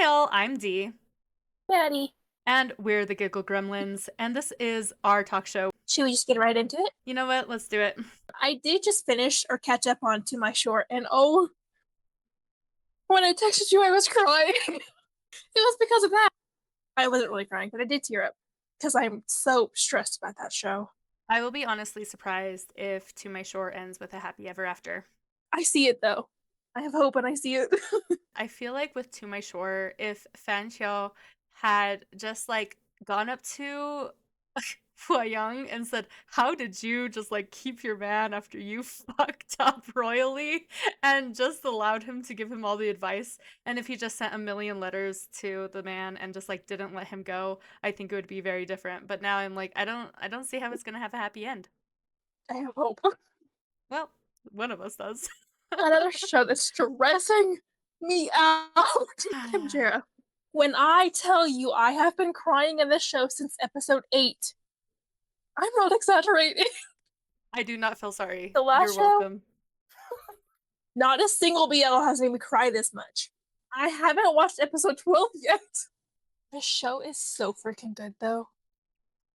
Hi all, I'm Dee, Maddie. and we're the Giggle Gremlins, and this is our talk show. Should we just get right into it? You know what? Let's do it. I did just finish or catch up on To My Short, and oh, when I texted you, I was crying. It was because of that. I wasn't really crying, but I did tear up because I'm so stressed about that show. I will be honestly surprised if To My Shore ends with a happy ever after. I see it though. I have hope and I see it. I feel like with To My Shore, if Fan Xiao had just gone up to Hua Young and said, "How did you just keep your man after you fucked up royally?" and just allowed him to give him all the advice, and if he just sent a million letters to the man and just didn't let him go, I think it would be very different. But now I'm like, I don't see how it's gonna have a happy end. I have hope. Well, one of us does. Another show that's stressing me out. Kim Jera. When I tell you I have been crying in this show since episode 8, I'm not exaggerating. I do not feel sorry. The last You're show, welcome. not a single BL has made me cry this much. I haven't watched episode 12 yet. The show is so freaking good, though.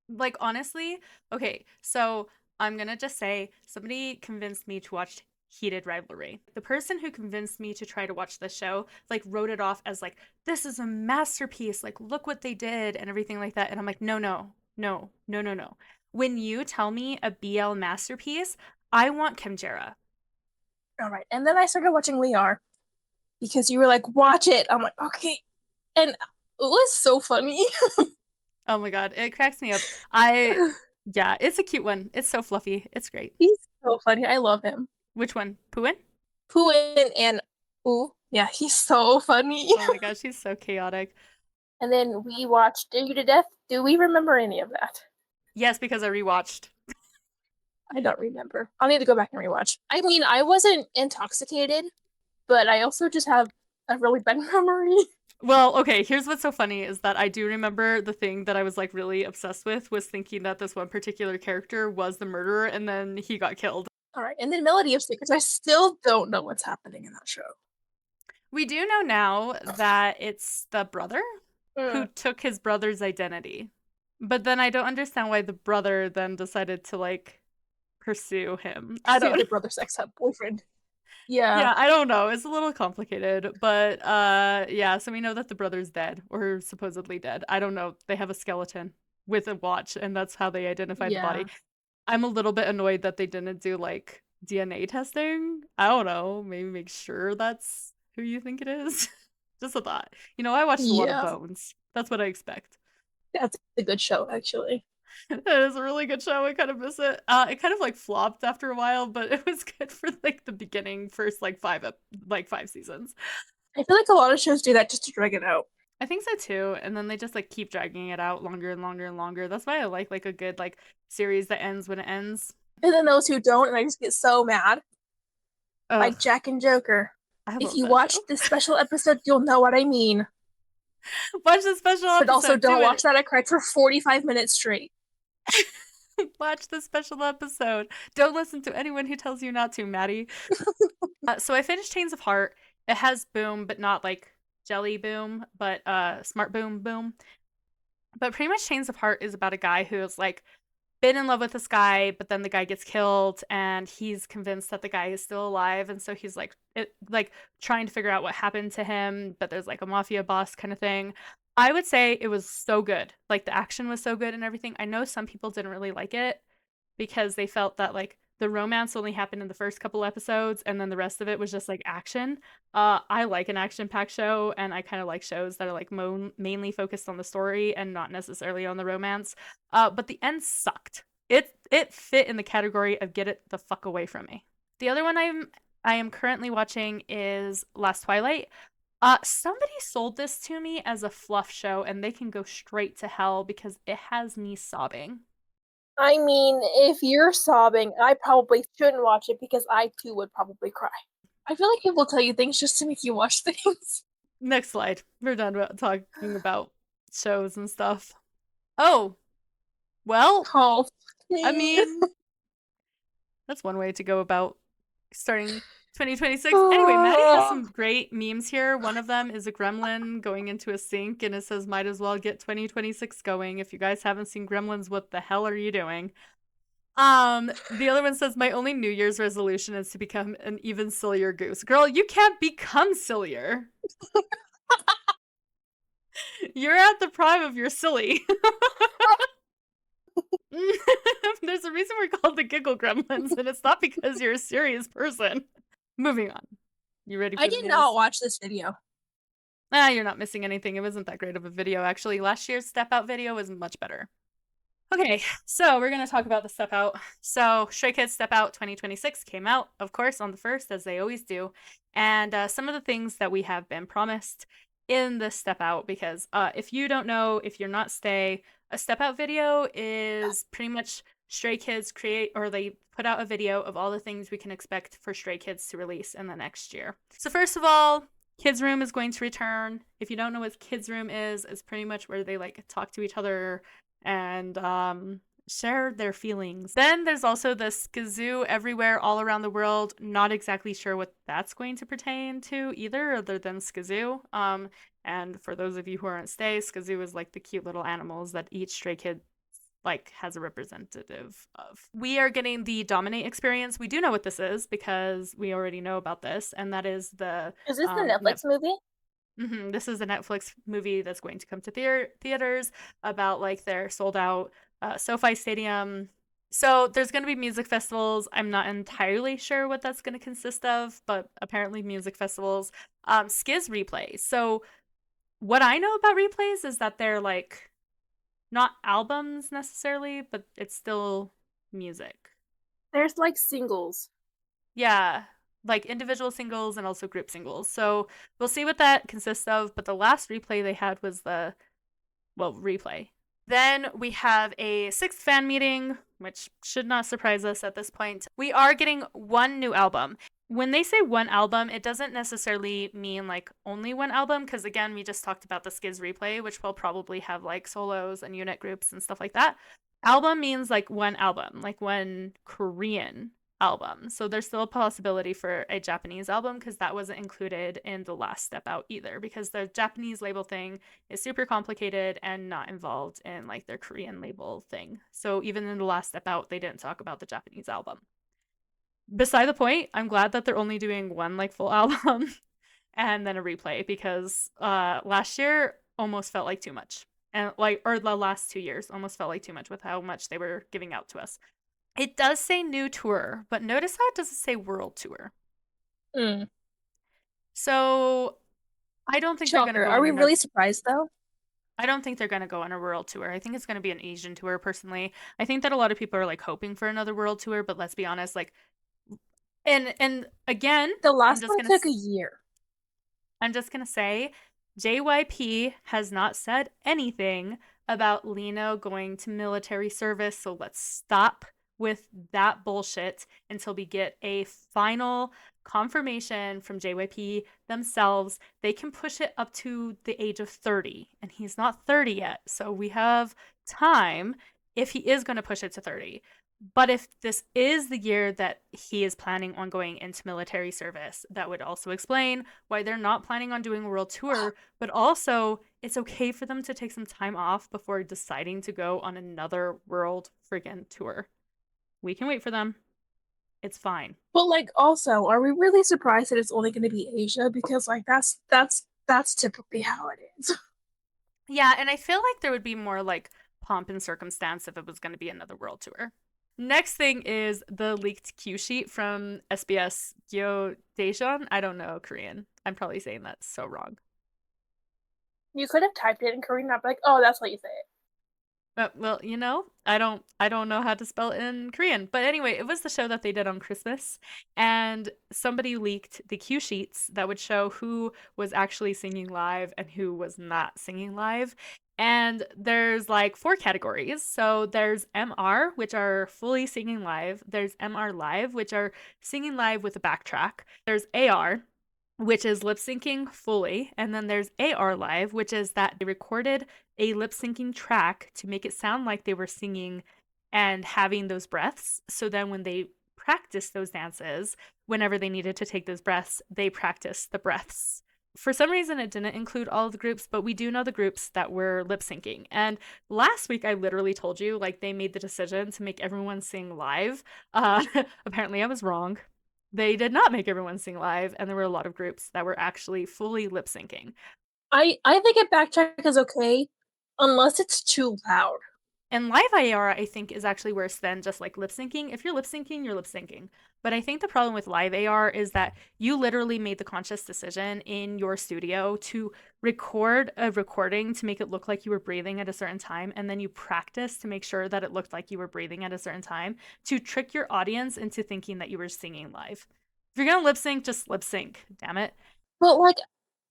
Like, honestly, okay, so I'm gonna just say somebody convinced me to watch Heated Rivalry. The person who convinced me to try to watch the show, wrote it off as this is a masterpiece, look what they did and everything like that. And I'm like, no, no, no, no, no, no. When you tell me a BL masterpiece, I want Kim Jera. All right. And then I started watching Liar because you were like, watch it. I'm like, okay. And it was so funny. Oh my god, it cracks me up. Yeah, it's a cute one. It's so fluffy. It's great. He's so funny. I love him. Which one? Puin? Puin and Ooh. Yeah, he's so funny. Oh my gosh, he's so chaotic. And then we watched Dare You to Death. Do we remember any of that? Yes, because I rewatched. I don't remember. I'll need to go back and rewatch. I mean, I wasn't intoxicated, but I also just have a really bad memory. Well, okay, here's what's so funny is that I do remember the thing that I was really obsessed with was thinking that this one particular character was the murderer and then he got killed. All right, and then Melody of Secrets. I still don't know what's happening in that show. We do know now that it's the brother who took his brother's identity. But then I don't understand why the brother then decided to pursue him. I don't the brother's ex-boyfriend. Yeah. Yeah, I don't know. It's a little complicated, but yeah, so we know that the brother's dead or supposedly dead. I don't know. They have a skeleton with a watch and that's how they identified the body. I'm a little bit annoyed that they didn't do DNA testing. I don't know, maybe make sure that's who you think it is. Just a thought. I watched a lot of Bones. That's what I expect. That's a good show, actually. It is a really good show. I kind of miss it. It kind of flopped after a while, but it was good for the beginning, first five seasons. I feel like a lot of shows do that just to drag it out. I think so too, and then they just keep dragging it out longer and longer and longer. That's why I like a good series that ends when it ends. And then those who don't, and I just get so mad. Ugh. Like Jack and Joker. If you watch the special episode, you'll know what I mean. Watch the special episode. But also don't watch that. I cried for 45 minutes straight. Watch the special episode. Don't listen to anyone who tells you not to, Maddie. So I finished Chains of Heart. It has boom, but not jelly boom, but smart boom boom. But pretty much Chains of Heart is about a guy who's been in love with this guy, but then the guy gets killed and he's convinced that the guy is still alive, and so he's trying to figure out what happened to him, but there's a mafia boss kind of thing. I would say it was so good. The action was so good and everything. I know some people didn't really like it because they felt that the romance only happened in the first couple episodes and then the rest of it was just action. I like an action-packed show, and I kind of like shows that are mainly focused on the story and not necessarily on the romance. But the end sucked. It fit in the category of get it the fuck away from me. The other one I am currently watching is Last Twilight. Somebody sold this to me as a fluff show, and they can go straight to hell because it has me sobbing. I mean, if you're sobbing, I probably shouldn't watch it because I too would probably cry. I feel like people tell you things just to make you watch things. Next slide. We're done talking about shows and stuff. Oh. Well. Oh. I mean, that's one way to go about starting 2026. Anyway, Maddie has some great memes here. One of them is a gremlin going into a sink, and it says, might as well get 2026 going. If you guys haven't seen Gremlins, what the hell are you doing? The other one says, my only New Year's resolution is to become an even sillier goose. Girl, you can't become sillier. You're at the prime of your silly. There's a reason we're called the Giggle Gremlins, and it's not because you're a serious person. Moving on. You ready for I the did news? not watch this video. You're not missing anything. It wasn't that great of a video, actually. Last year's Step Out video was much better. Okay, so we're going to talk about the Step Out. So Stray Kids Step Out 2026 came out, of course, on the 1st, as they always do. And some of the things that we have been promised in the Step Out, because if you don't know, if you're not Stay, a Step Out video is pretty much Stray Kids they put out a video of all the things we can expect for Stray Kids to release in the next year. So first of all, Kids Room is going to return. If you don't know what Kids Room is, it's pretty much where they like talk to each other and share their feelings. Then there's also the Skazoo Everywhere All Around the World. Not exactly sure what that's going to pertain to either, other than Skazoo. And for those of you who aren't Stay, Skazoo is like the cute little animals that each Stray Kid like has a representative of. We are getting the Dominate experience. We do know what this is because we already know about this, and that is the Is this the Netflix movie? This is a Netflix movie that's going to come to theaters about like their sold out SoFi Stadium. So there's going to be music festivals. I'm not entirely sure what that's going to consist of, but apparently music festivals. Skiz replays. So what I know about replays is that they're like not albums necessarily, but it's still music. There's like singles. Yeah, like individual singles and also group singles. So we'll see what that consists of. But the last replay they had was replay. Then we have a 6th fan meeting, which should not surprise us at this point. We are getting one new album. When they say one album, it doesn't necessarily mean like only one album, because again, we just talked about the Skiz replay, which will probably have like solos and unit groups and stuff like that. Album means like one album, like one Korean album. So there's still a possibility for a Japanese album because that wasn't included in the last Step Out either, because the Japanese label thing is super complicated and not involved in like their Korean label thing. So even in the last Step Out, they didn't talk about the Japanese album. Beside the point, I'm glad that they're only doing one like full album and then a replay, because last year almost felt like too much. And the last 2 years almost felt like too much with how much they were giving out to us. It does say new tour, but notice how it doesn't say world tour. So I don't think they're going to go. Are we really surprised though? I don't think they're going to go on a world tour. I think it's going to be an Asian tour personally. I think that a lot of people are like hoping for another world tour, but let's be honest, like and again, the last one took a year. I'm just going to say JYP has not said anything about Lino going to military service, so let's stop with that bullshit until we get a final confirmation from JYP themselves. They can push it up to the age of 30, and he's not 30 yet, so we have time if he is going to push it to 30. But if this is the year that he is planning on going into military service, that would also explain why they're not planning on doing a world tour, but also it's okay for them to take some time off before deciding to go on another world friggin' tour. We can wait for them. It's fine. But like, also, are we really surprised that it's only going to be Asia? Because like that's typically how it is. Yeah, and I feel like there would be more like pomp and circumstance if it was going to be another world tour. Next thing is the leaked cue sheet from SBS Gyo Daejeon. I don't know Korean. I'm probably saying that so wrong. You could have typed it in Korean, and I'd be like, oh, that's what you say it. Well, you know, I don't know how to spell it in Korean. But anyway, it was the show that they did on Christmas, and somebody leaked the cue sheets that would show who was actually singing live and who was not singing live. And there's like 4 categories. So there's MR, which are fully singing live. There's MR Live, which are singing live with a backtrack. There's AR, which is lip syncing fully. And then there's AR Live, which is that they recorded a lip syncing track to make it sound like they were singing and having those breaths. So then when they practice those dances, whenever they needed to take those breaths, they practiced the breaths. For some reason, it didn't include all of the groups, but we do know the groups that were lip syncing. And last week, I literally told you, like, they made the decision to make everyone sing live. Apparently, I was wrong. They did not make everyone sing live, and there were a lot of groups that were actually fully lip syncing. I think a backtrack is okay, unless it's too loud. And live IAR, I think, is actually worse than just like lip syncing. If you're lip syncing, you're lip syncing. But I think the problem with live AR is that you literally made the conscious decision in your studio to record a recording to make it look like you were breathing at a certain time. And then you practice to make sure that it looked like you were breathing at a certain time to trick your audience into thinking that you were singing live. If you're going to lip sync, just lip sync. Damn it. But like,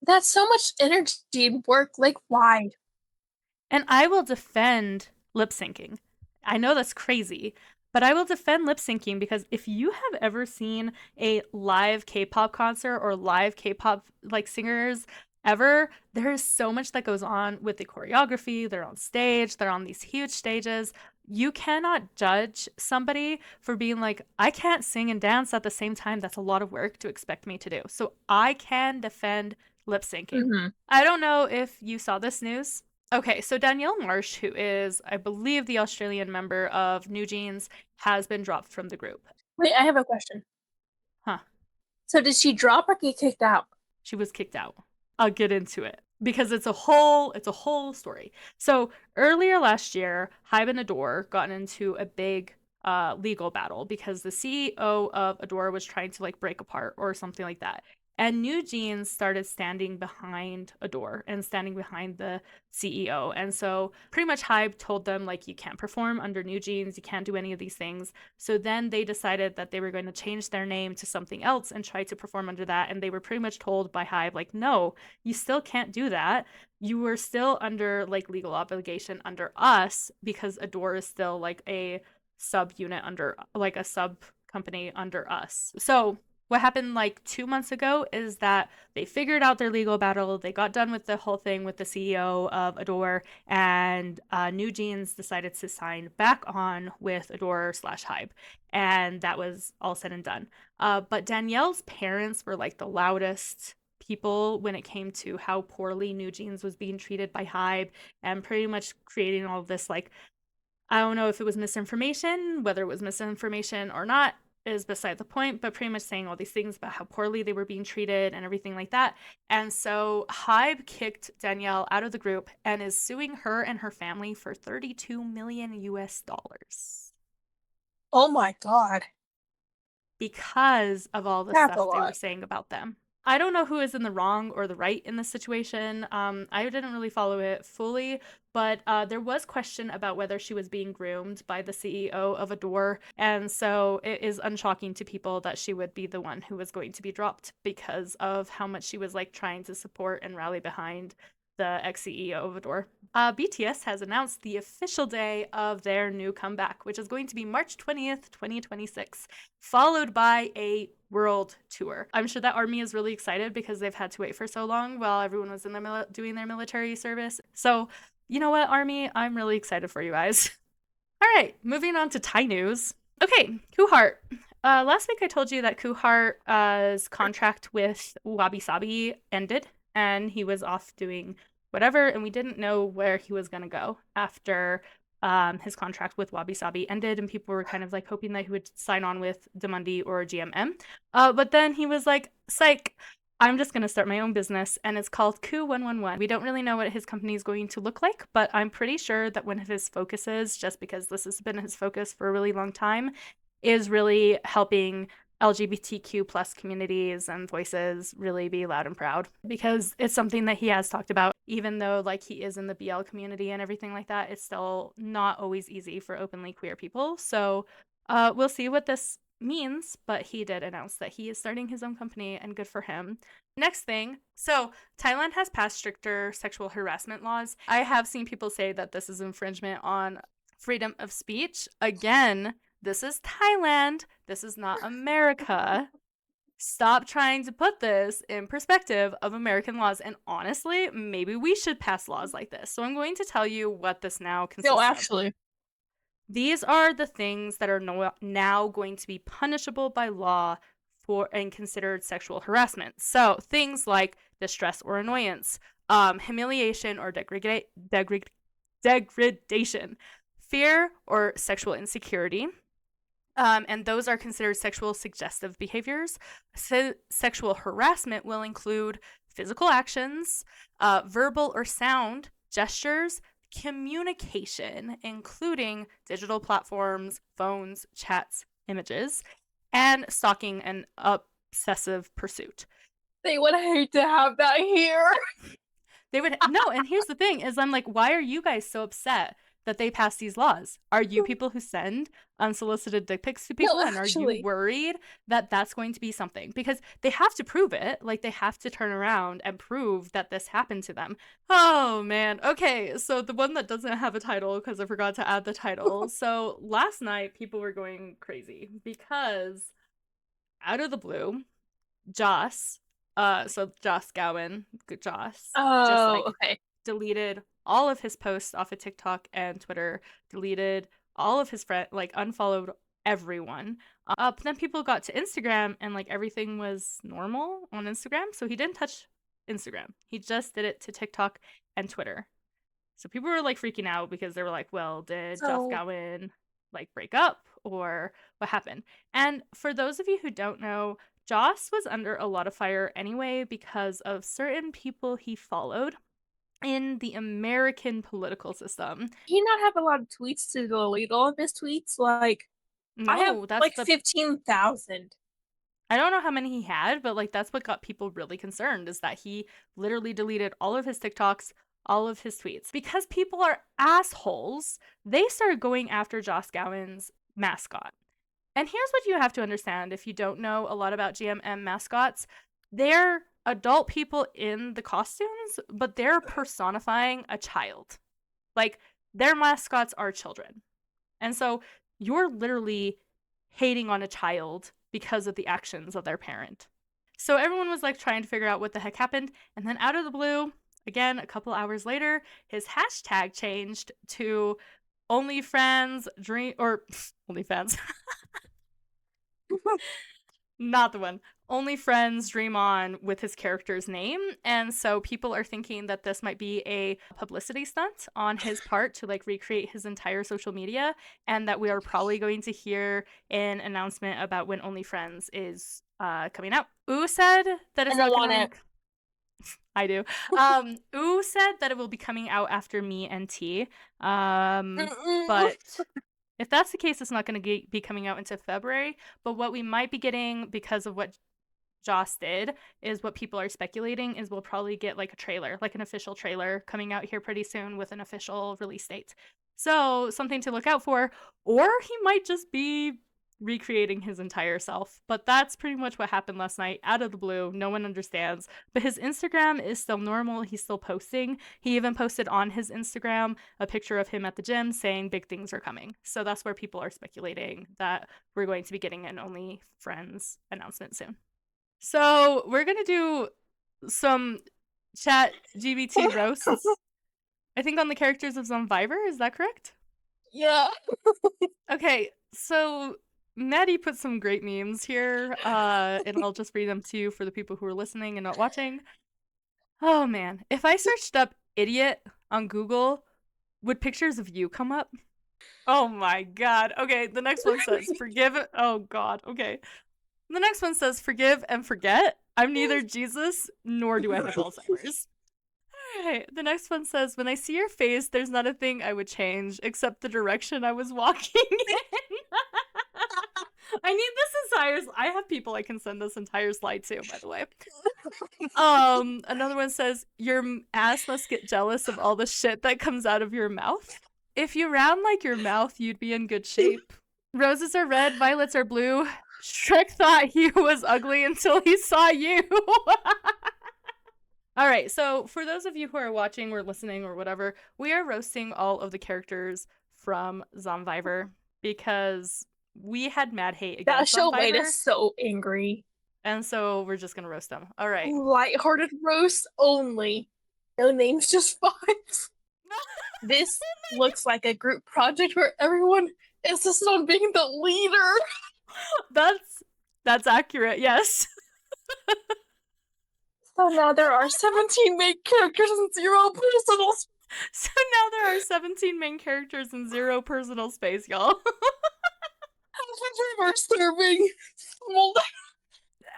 that's so much energy and work. Like, why? And I will defend lip syncing. I know that's crazy, but I will defend lip syncing because if you have ever seen a live K-pop concert or live K-pop like singers ever, there is so much that goes on with the choreography. They're on stage, they're on these huge stages. You cannot judge somebody for being like, I can't sing and dance at the same time. That's a lot of work to expect me to do. So I can defend lip syncing. Mm-hmm. I don't know if you saw this news. Okay, so Danielle Marsh, who is, I believe, the Australian member of New Jeans, has been dropped from the group. Wait, I have a question. Huh. So did she drop or get kicked out? She was kicked out. I'll get into it because it's a whole story. So earlier last year, Hybe and Adore got into a big legal battle because the CEO of Adore was trying to like break apart or something like that. And New Jeans started standing behind Adore and standing behind the CEO. And so pretty much Hybe told them, like, you can't perform under New Jeans, you can't do any of these things. So then they decided that they were going to change their name to something else and try to perform under that. And they were pretty much told by Hybe, like, no, you still can't do that. You were still under like legal obligation under us because Adore is still like a sub unit under like a sub company under us. So what happened like 2 months ago is that they figured out their legal battle. They got done with the whole thing with the CEO of Adore, and New Jeans decided to sign back on with Adore slash Hybe. And that was all said and done. But Danielle's parents were like the loudest people when it came to how poorly New Jeans was being treated by Hybe and pretty much creating all this like, I don't know if it was misinformation, whether it was misinformation or not is beside the point, but pretty much saying all these things about how poorly they were being treated and everything like that. And so Hybe kicked Danielle out of the group and is suing her and her family for 32 million US dollars. Oh my god. Because of all the That's stuff a they were lot. saying about them. I don't know who is in the wrong or the right in this situation. I didn't really follow it fully, but there was question about whether she was being groomed by the CEO of Adore, and so it is unshocking to people that she would be the one who was going to be dropped because of how much she was like trying to support and rally behind the ex-CEO of Adore. BTS has announced the official day of their new comeback, which is going to be March 20th, 2026, followed by a world tour. I'm sure that ARMY is really excited because they've had to wait for so long while everyone was in their doing their military service. So, you know what, ARMY? I'm really excited for you guys. All right, moving on to Thai news. Okay, Kuhart. Last week I told you that Kuhart's contract with Wabi Sabi ended and he was off doing whatever, and we didn't know where he was going to go after his contract with Wabi Sabi ended, and people were kind of like hoping that he would sign on with Demundi or GMM. But then he was like, psych, I'm just going to start my own business, and it's called Ku 111. We don't really know what his company is going to look like, but I'm pretty sure that one of his focuses, just because this has been his focus for a really long time, is really helping LGBTQ plus communities and voices really be loud and proud, because it's something that he has talked about. Even though like he is in the BL community and everything like that, it's still not always easy for openly queer people. So we'll see what this means, but he did announce that he is starting his own company, and good for him. Next thing, so Thailand has passed stricter sexual harassment laws. I have seen people say that this is infringement on freedom of speech. Again, this is Thailand. This is not America. Stop trying to put this in perspective of American laws. And honestly, maybe we should pass laws like this. So I'm going to tell you what this now consists No, of. actually. These are the things that are now going to be punishable by law and considered sexual harassment. So things like distress or annoyance, humiliation or degradation, fear or sexual insecurity. And those are considered sexual suggestive behaviors. Sexual harassment will include physical actions, verbal or sound, gestures, communication, including digital platforms, phones, chats, images, and stalking and obsessive pursuit. They would hate to have that here. They would no, and here's the thing is I'm like, why are you guys so upset that they pass these laws? Are you people who send unsolicited dick pics to people? No, and are you worried that that's going to be something? Because they have to prove it. Like, they have to turn around and prove that this happened to them. Oh, man. Okay, so the one that doesn't have a title, because I forgot to add the title. So last night, people were going crazy because out of the blue, Joss, so Joss Gowan, Joss, just like okay. deleted all of his posts off of TikTok and Twitter, deleted all of his friends, like unfollowed everyone. But then people got to Instagram and like everything was normal on Instagram. So he didn't touch Instagram. He just did it to TikTok and Twitter. So people were like freaking out because they were like, well, did Joss Gowan like break up or what happened? And for those of you who don't know, Joss was under a lot of fire anyway because of certain people he followed in the American political system. He not have a lot of tweets to delete all of his tweets? Like, no, I have that's like 15,000. I don't know how many he had, but like that's what got people really concerned is that he literally deleted all of his TikToks, all of his tweets. Because people are assholes, they started going after Joss Gowan's mascot. And here's what you have to understand if you don't know a lot about GMM mascots. They're adult people in the costumes, but they're personifying a child. Like, their mascots are children. And so you're literally hating on a child because of the actions of their parent. So everyone was like trying to figure out what the heck happened. And then out of the blue, again, a couple hours later, his hashtag changed to OnlyFans dream or OnlyFans. Not the one. OnlyFriends Dream On with his character's name. And so people are thinking that this might be a publicity stunt on his part to like recreate his entire social media, and that we are probably going to hear an announcement about when OnlyFriends is coming out. Ooh said that it's not coming. I do. Ooh said that it will be coming out after me and T. But if that's the case, it's not going to be coming out until February. But what we might be getting because of what Joss did is what people are speculating is we'll probably get like a trailer, like an official trailer coming out here pretty soon with an official release date. So something to look out for. Or he might just be recreating his entire self. But that's pretty much what happened last night out of the blue. No one understands. But his Instagram is still normal. He's still posting. He even posted on his Instagram a picture of him at the gym saying big things are coming. So that's where people are speculating that we're going to be getting an OnlyFriends announcement soon. So we're going to do some ChatGBT roasts. I think on the characters of Zomvivor. Is that correct? Yeah. Okay, so Maddie put some great memes here, and I'll just read them to you for the people who are listening and not watching. Oh man, if I searched up idiot on Google, would pictures of you come up? Oh my god. Okay, the next one says forgive. Oh god, okay. The next one says forgive and forget. I'm neither Jesus nor do I have Alzheimer's. Alright, the next one says when I see your face, there's not a thing I would change except the direction I was walking in. I need this entire. I have people I can send this entire slide to, by the way. Another one says your ass must get jealous of all the shit that comes out of your mouth. If you round like your mouth, you'd be in good shape. Roses are red, violets are blue. Shrek thought he was ugly until he saw you. All right, so for those of you who are watching or listening or whatever, we are roasting all of the characters from Zomvivor because we had mad hate against that show Zomvivor, made us so angry. And so we're just going to roast them. All right. Lighthearted roast only. No names, just vibes. This looks like a group project where everyone insists on being the leader. That's That's accurate, yes. So now there are 17 main characters and 0 personal space. So now there are 17 main characters and 0 personal space, y'all. Half of them are serving smolder.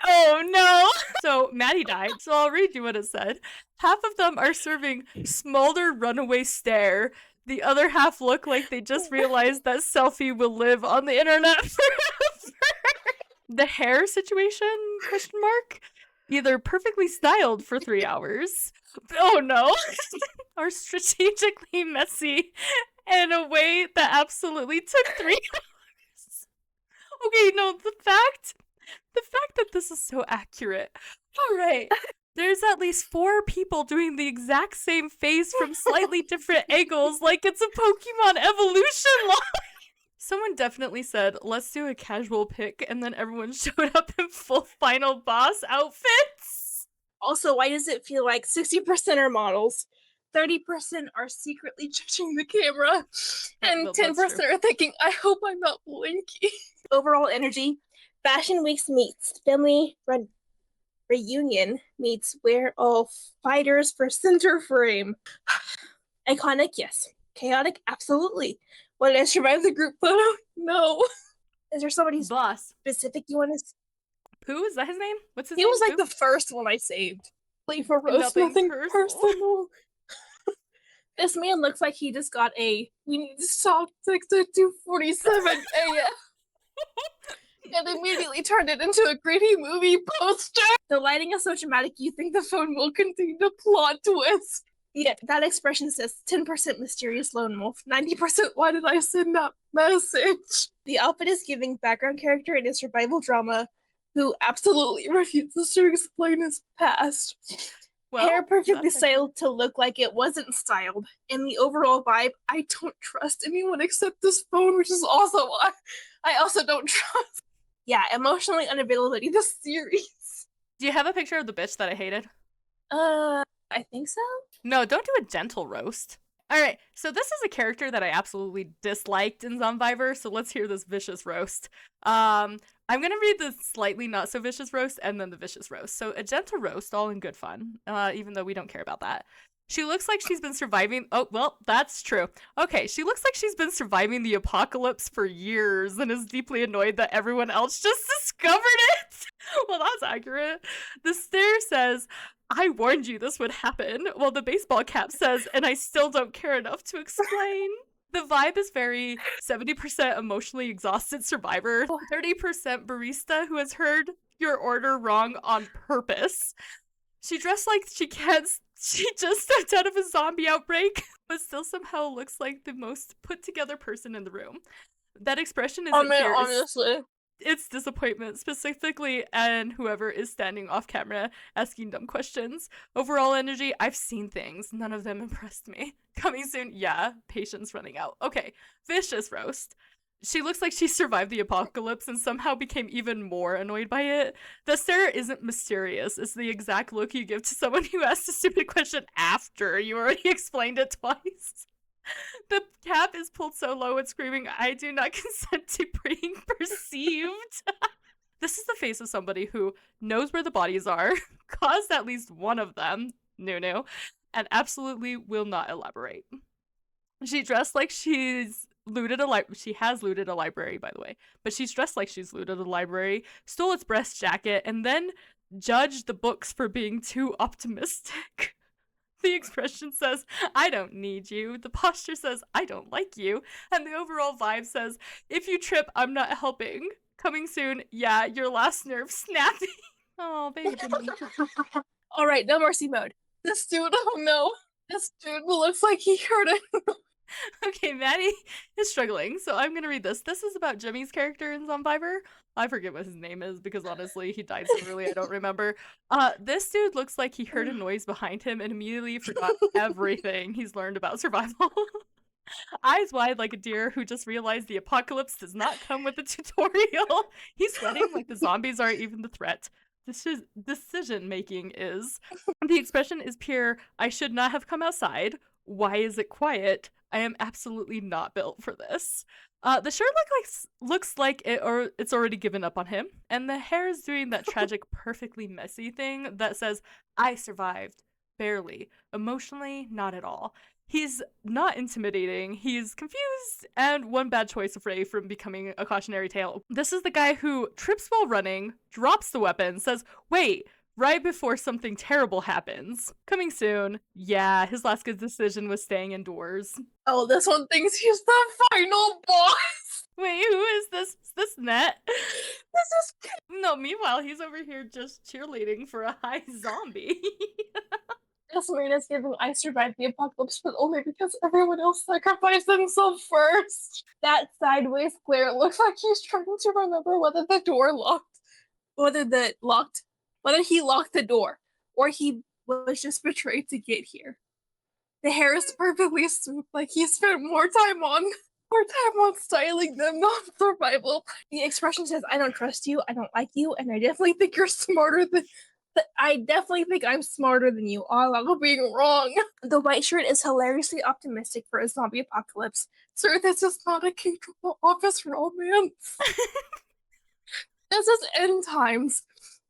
Oh no! So Maddie died, so I'll read you what it said. Half of them are serving smolder runaway stare. The other half look like they just realized that selfie will live on the internet forever. The hair situation, question mark? Either perfectly styled for 3 hours. Oh no. Are strategically messy in a way that absolutely took 3 hours. Okay, no, the fact that this is so accurate. All right. There's at least 4 people doing the exact same face from slightly different angles, like it's a Pokemon evolution line. Someone definitely said, let's do a casual pick, and then everyone showed up in full final boss outfits. Also, why does it feel like 60% are models, 30% are secretly judging the camera, and 10% are thinking, I hope I'm not blinky. Overall energy, Fashion Weeks meets Family Reunion meets We're All Fighters for Center Frame. Iconic, yes. Chaotic, absolutely. Will I survive the group photo? No. Is there somebody specific you want to? Who is that his name? What's his name? He was like the first one I saved. Like for roast, nothing personal. This man looks like he just got a we need to stop text at 2:47 a.m. and immediately turned it into a gritty movie poster. The lighting is so dramatic you think the phone will contain the plot twist. Yeah, that expression says 10% mysterious lone wolf, 90% why did I send that message? The outfit is giving background character in a survival drama who absolutely refuses to explain his past. Well, hair perfectly styled to look like it wasn't styled. And the overall vibe, I don't trust anyone except this phone, which is also why I also don't trust. Yeah, emotionally unavailability, the series. Do you have a picture of the bitch that I hated? I think so. No, don't do a gentle roast. All right, so this is a character that I absolutely disliked in Zomvivor, so let's hear this vicious roast. I'm gonna read the slightly not so vicious roast and then the vicious roast. So a gentle roast, all in good fun, even though we don't care about that. She looks like she's been surviving. Oh, well, that's true. Okay, she looks like she's been surviving the apocalypse for years and is deeply annoyed that everyone else just discovered it. Well, that's accurate. The stare says, I warned you this would happen, while the baseball cap says, and I still don't care enough to explain. The vibe is very 70% emotionally exhausted survivor, 30% barista who has heard your order wrong on purpose. She dressed like she just stepped out of a zombie outbreak, but still somehow looks like the most put together person in the room. That expression isn't fear, honestly. It's disappointment, specifically, and whoever is standing off camera asking dumb questions. Overall energy, I've seen things. None of them impressed me. Coming soon, yeah, patience running out. Okay, vicious roast. She looks like she survived the apocalypse and somehow became even more annoyed by it. The stare isn't mysterious. It's the exact look you give to someone who asks a stupid question after you already explained it twice. The cap is pulled so low and screaming, I do not consent to being perceived. This is the face of somebody who knows where the bodies are, caused at least one of them, Nunu, and absolutely will not elaborate. She dressed like she's looted she has looted a library, by the way, but she's dressed like she's looted a library, stole its breast jacket, and then judged the books for being too optimistic. The expression says, I don't need you. The posture says, I don't like you. And the overall vibe says, if you trip, I'm not helping. Coming soon, yeah, your last nerve snapping. Oh, baby. All right, no mercy mode. This dude, oh no. This dude looks like he hurt it. Okay, Maddie is struggling, so I'm gonna read this. This is about Jimmy's character in Zomvivor. I forget what his name is because honestly, he died so early I don't remember. This dude looks like he heard a noise behind him and immediately forgot everything he's learned about survival. Eyes wide like a deer who just realized the apocalypse does not come with a tutorial. He's sweating like the zombies aren't even the threat. Decision making is. The expression is pure, I should not have come outside. Why is it quiet? I am absolutely not built for this. The shirt looks like it's already given up on him, and the hair is doing that tragic, perfectly messy thing that says, I survived. Barely. Emotionally, not at all. He's not intimidating, he's confused, and one bad choice of Ray from becoming a cautionary tale. This is the guy who trips while running, drops the weapon, says, wait, right before something terrible happens. Coming soon. Yeah, his last good decision was staying indoors. Oh, this one thinks he's the final boss! Wait, who is this? Is this Net? This is... No, meanwhile, he's over here just cheerleading for a high zombie. This man is giving I survived the apocalypse, but only because everyone else sacrificed themselves first. That sideways glare looks like he's trying to remember whether the door locked, whether he locked the door, or he was just betrayed to get here. The hair is perfectly smooth, like he spent more time on styling than on survival. The expression says, I don't trust you, I don't like you, and I definitely think you're smarter than... I definitely think I'm smarter than you, all while being wrong. The white shirt is hilariously optimistic for a zombie apocalypse. Sir, this is not a comfortable office romance. This is end times.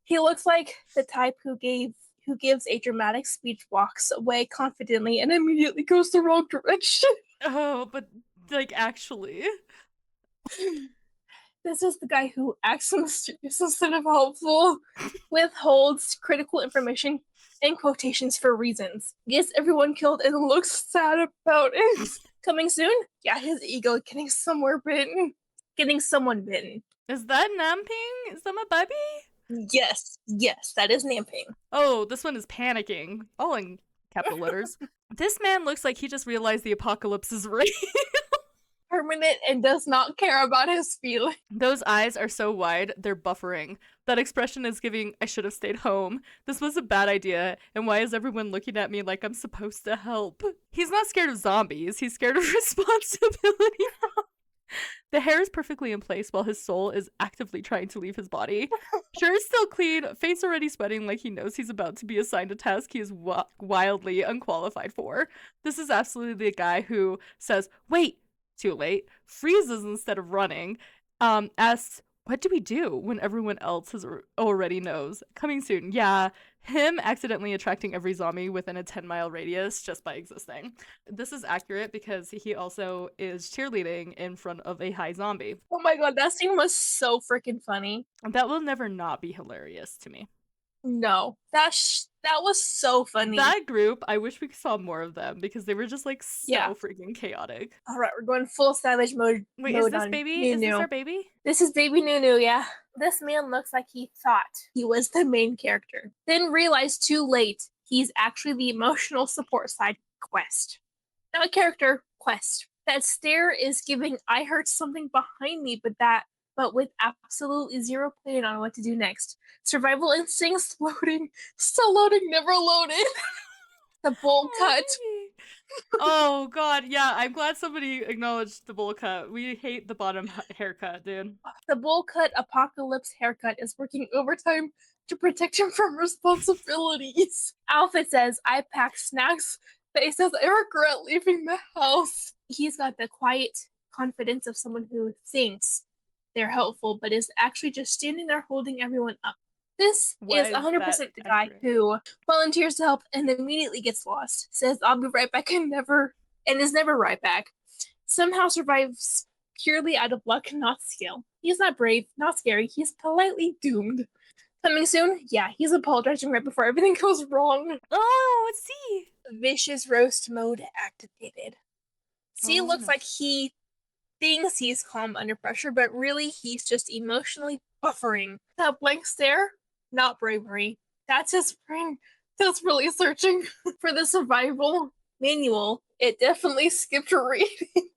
He looks like the type who gives a dramatic speech, walks away confidently, and immediately goes the wrong direction. Oh, but like actually. This is the guy who acts mysterious instead of helpful, withholds critical information and quotations for reasons, gets everyone killed, and looks sad about it. Coming soon? Yeah, his ego getting someone bitten. Is that Namping? Is that my baby? Yes, that is Namping. Oh, this one is panicking. All in capital letters. This man looks like he just realized the apocalypse is real. Permanent and does not care about his feelings. Those eyes are so wide, they're buffering. That expression is giving, I should have stayed home. This was a bad idea, and why is everyone looking at me like I'm supposed to help? He's not scared of zombies, he's scared of responsibility. The hair is perfectly in place while his soul is actively trying to leave his body. Shirt is still clean, face already sweating like he knows he's about to be assigned a task he is wildly unqualified for. This is absolutely the guy who says, wait, too late, freezes instead of running, asks, what do we do when everyone else already knows? Coming soon. Yeah, him accidentally attracting every zombie within a 10-mile radius just by existing. This is accurate because he also is cheerleading in front of a high zombie. Oh my god, that scene was so freaking funny. That will never not be hilarious to me. No, that was so funny. That group, I wish we saw more of them because they were just like so freaking chaotic. All right, we're going full savage mode. Wait, is this baby? Is this our baby? This is baby Nunu, yeah. This man looks like he thought he was the main character, then realized too late he's actually the emotional support side quest. Not character, quest. That stare is giving I heard something behind me, but with absolutely zero plan on what to do next. Survival instincts loading, still loading, never loaded. The bowl cut. Oh god, yeah, I'm glad somebody acknowledged the bowl cut. We hate the bottom haircut, dude. The bowl cut apocalypse haircut is working overtime to protect him from responsibilities. Outfit says, I packed snacks. Face says, I regret leaving the house. He's got the quiet confidence of someone who thinks they're helpful, but is actually just standing there holding everyone up. This is 100% the guy who volunteers to help and immediately gets lost, says I'll be right back and is never right back. Somehow survives purely out of luck, not skill. He's not brave, not scary, he's politely doomed. Coming soon? Yeah, he's apologizing right before everything goes wrong. Oh, let's see. Vicious roast mode activated. C looks like he thinks he's calm under pressure, but really he's just emotionally buffering. That blank stare? Not bravery. That's his brain that's really searching for the survival manual. It definitely skipped reading.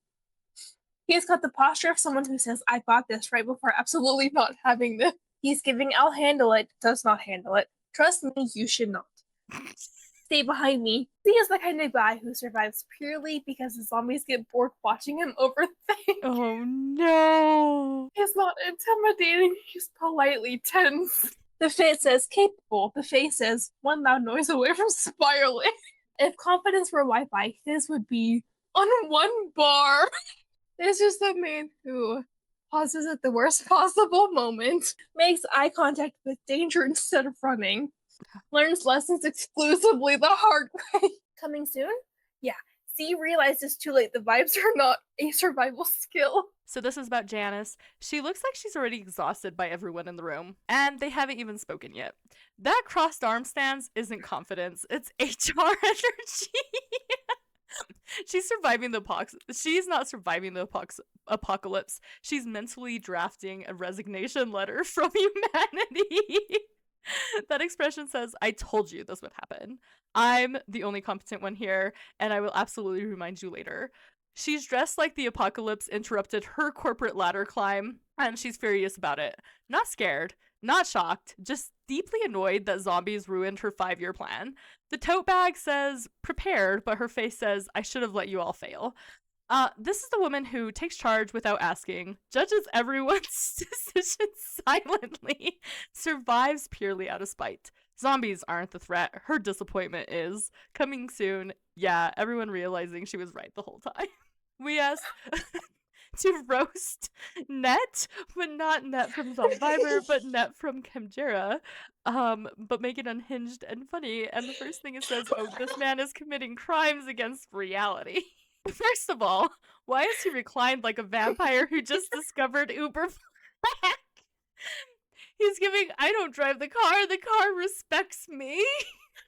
He's got the posture of someone who says, I got this right before absolutely not having this. He's giving, I'll handle it, does not handle it. Trust me, you should not. Stay behind me. He is the kind of guy who survives purely because the zombies get bored watching him overthink. Oh no. He's not intimidating, he's politely tense. The face says capable. The face says one loud noise away from spiraling. If confidence were Wi-Fi, his would be on one bar. This is the man who pauses at the worst possible moment, makes eye contact with danger instead of running, learns lessons exclusively the hard way. Coming soon? Yeah. See, realize it's too late. The vibes are not a survival skill. So this is about Janice. She looks like she's already exhausted by everyone in the room, and they haven't even spoken yet. That crossed arm stance isn't confidence, it's HR energy. She's surviving the She's not surviving the apocalypse. She's mentally drafting a resignation letter from humanity. That expression says, I told you this would happen. I'm the only competent one here, and I will absolutely remind you later. She's dressed like the apocalypse interrupted her corporate ladder climb, and she's furious about it. Not scared, not shocked, just deeply annoyed that zombies ruined her 5-year plan. The tote bag says prepared, but her face says, I should have let you all fail. This is the woman who takes charge without asking, judges everyone's decisions silently, survives purely out of spite. Zombies aren't the threat, her disappointment is. Coming soon, yeah, everyone realizing she was right the whole time. We asked to roast Net, but not Net from Zomvivor, but Net from Chemjera, but make it unhinged and funny. And the first thing it says, oh, this man is committing crimes against reality. First of all, why is he reclined like a vampire who just discovered Uber Black? He's giving, I don't drive the car respects me.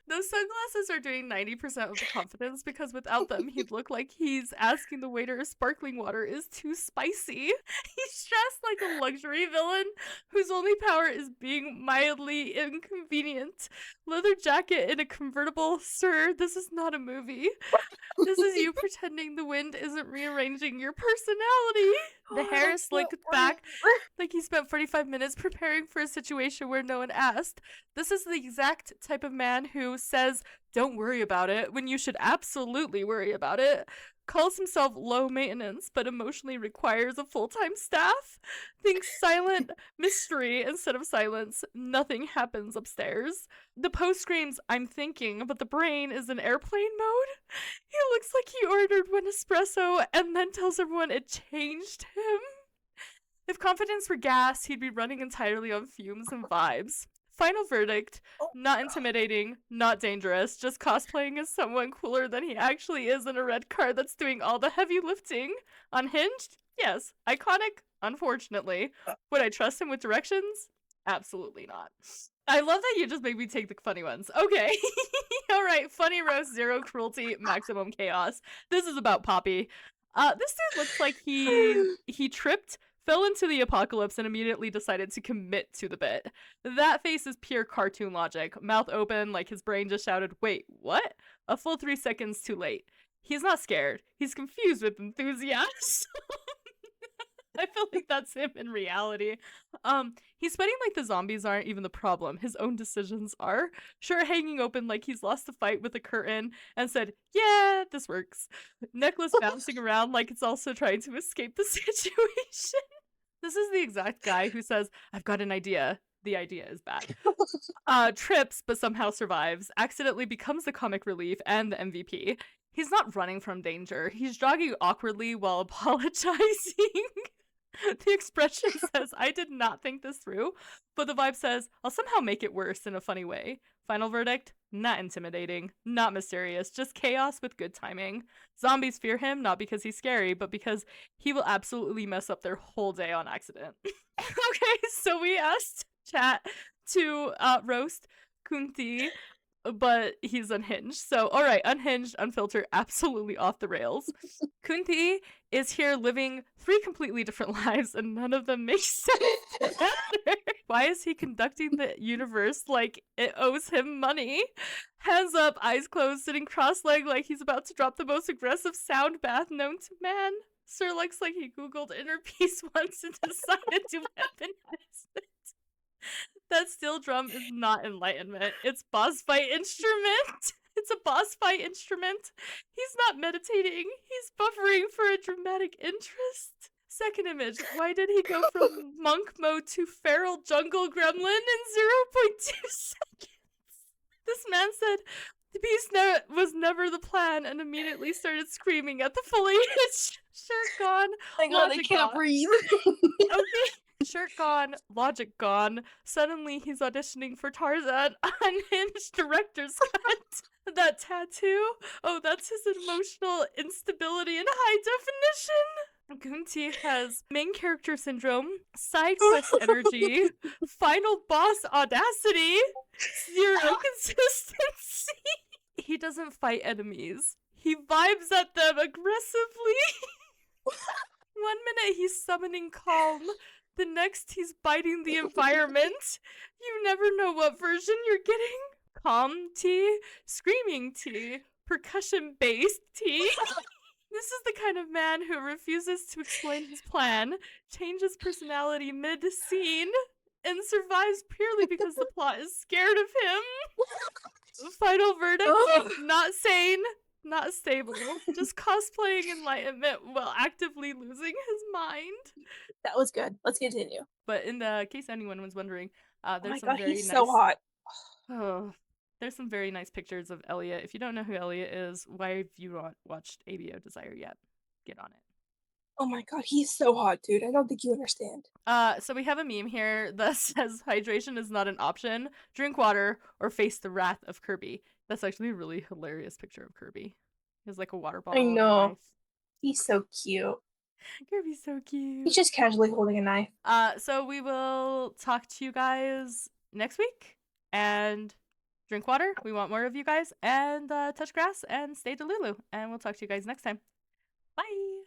Those sunglasses are doing 90% of the confidence, because without them, he'd look like he's asking the waiter if sparkling water is too spicy. He's dressed like a luxury villain whose only power is being mildly inconvenient. Leather jacket in a convertible. Sir, this is not a movie. This is you pretending the wind isn't rearranging your personality. The hair is slicked back like he spent 45 minutes preparing for a situation where no one asked. This is the exact type of man who says, don't worry about it, when you should absolutely worry about it. Calls himself low maintenance, but emotionally requires a full-time staff. Thinks silent mystery instead of silence. Nothing happens upstairs. The post screams, I'm thinking, but the brain is in airplane mode. He looks like he ordered one espresso and then tells everyone it changed him. If confidence were gas, he'd be running entirely on fumes and vibes. Final verdict, not intimidating, not dangerous, just cosplaying as someone cooler than he actually is in a red car that's doing all the heavy lifting. Unhinged? Yes. Iconic? Unfortunately. Would I trust him with directions? Absolutely not. I love that you just make me take the funny ones. Okay. Alright, funny roast, zero cruelty, maximum chaos. This is about Poppy. This dude looks like he tripped, fell into the apocalypse, and immediately decided to commit to the bit. That face is pure cartoon logic. Mouth open, like his brain just shouted, wait, what? A full 3 seconds too late. He's not scared. He's confused with enthusiasm. I feel like that's him in reality. He's sweating like the zombies aren't even the problem. His own decisions are. Shirt hanging open like he's lost the fight with a curtain and said, yeah, this works. Necklace bouncing around like it's also trying to escape the situation. This is the exact guy who says, I've got an idea. The idea is bad. Trips, but somehow survives. Accidentally becomes the comic relief and the MVP. He's not running from danger. He's jogging awkwardly while apologizing. The expression says, I did not think this through, but the vibe says, I'll somehow make it worse in a funny way. Final verdict, not intimidating, not mysterious, just chaos with good timing. Zombies fear him, not because he's scary, but because he will absolutely mess up their whole day on accident. Okay, so we asked chat to roast Kunti, but he's unhinged. So, alright, unhinged, unfiltered, absolutely off the rails. Kunti is here living 3 completely different lives, and none of them make sense. Why is he conducting the universe like it owes him money? Hands up, eyes closed, sitting cross-legged like he's about to drop the most aggressive sound bath known to man. Sir looks like he googled inner peace once and decided to weaponize it. That steel drum is not enlightenment. It's boss fight instrument. It's a boss fight instrument. He's not meditating. He's buffering for a dramatic interest. Second image. Why did he go from monk mode to feral jungle gremlin in 0.2 seconds? This man said, The beast was never the plan and immediately started screaming at the foliage. Shirt gone. My God, I Logic can't gone. breathe. Okay. Shirt gone. Logic gone. Suddenly he's auditioning for Tarzan. Unhinged director's cut. That tattoo. Oh, that's his emotional instability in high definition. Gunti has main character syndrome, side quest energy, final boss audacity, zero consistency. He doesn't fight enemies. He vibes at them aggressively. 1 minute he's summoning calm, the next he's biting the environment. You never know what version you're getting. Calm tea, screaming tea, percussion-based tea. This is the kind of man who refuses to explain his plan, changes personality mid-scene, and survives purely because the plot is scared of him. Final verdict, not sane, not stable, just cosplaying enlightenment while actively losing his mind. That was good. Let's continue. But in the case anyone was wondering, Oh there's my some God, very he's nice... so hot. Oh, there's some very nice pictures of Elliot. If you don't know who Elliot is, why have you not watched ABO Desire yet? Get on it. Oh my God, he's so hot, dude. I don't think you understand. So we have a meme here that says hydration is not an option. Drink water or face the wrath of Kirby. That's actually a really hilarious picture of Kirby. He has like a water bottle. I and a know. knife. He's so cute. Kirby's so cute. He's just casually holding a knife. So we will talk to you guys next week. And drink water. We want more of you guys. And touch grass and stay Delulu. And we'll talk to you guys next time. Bye.